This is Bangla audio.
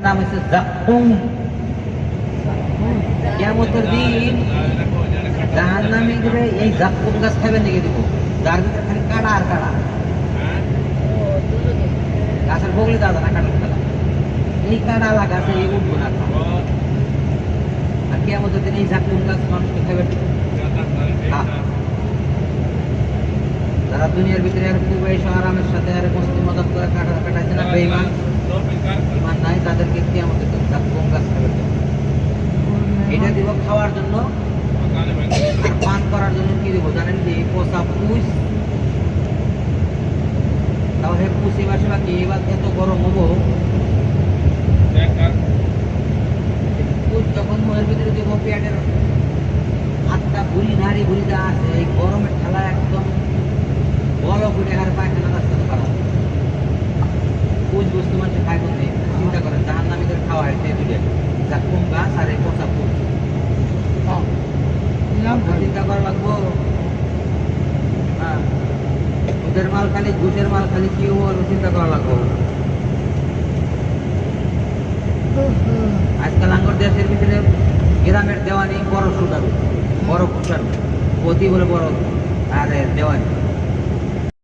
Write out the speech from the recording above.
নাম হচ্ছে জাক্কুম। কিয়ামতের দিন জাহান্নামীদের এই জাক্কুম গাছ খাবে নাকি দিব, যার ভিতরে খালি কাটা আর কাটা, গাছের বগলে দাদা না কাটা কাটা, এই কাটা লাগাছে এই উঠবো না। আর কিয়ামতের দিন এই জাক্কুম গাছ মানুষকে খাবে। যারা দুনিয়ার ভিতরে আর খুব এসে আরামের সাথে আর মস্তি মজাক করে কাটাইছে না, বেঈমান ইমান নাই, তাদেরকে কিয়ামতের দিন জাক্কুম গাছ খাবে। এটা দিব খাওয়ার জন্য, আর পান করার জন্য কি দিব জানেন? যে পোষা পুষ। তাহলে পুষি বাসে বাকি এবার এত গরম হবো, পুষ যখন মুখের ভিতরে দিব, পেটের হাতটা ভুলি নাড়ি ভুলিটা আছে, এই গরমের ঠেলা একদম বল ফুটে আর পায়খানা রাস্তা খারাপ। পুষ বস্তু মানুষের খায় করতে চিন্তা করেন, জাহান্নামীদের খাওয়া হয় সেই দুটো, জাক্কুম গাছ আর এই পোষা পুষ। চিন্তা করা লাগবো। হ্যাঁ, ওদের মাল খালি, ঘুষের মাল খালি কি হবো চিন্তা করা লাগবো। আজকাল আঙ্গর দেশের ভিতরে গ্রামের দেওয়ানি বড় সুদারু, বড় খুশারু, অতি বলে বড় আর দেওয়ানি।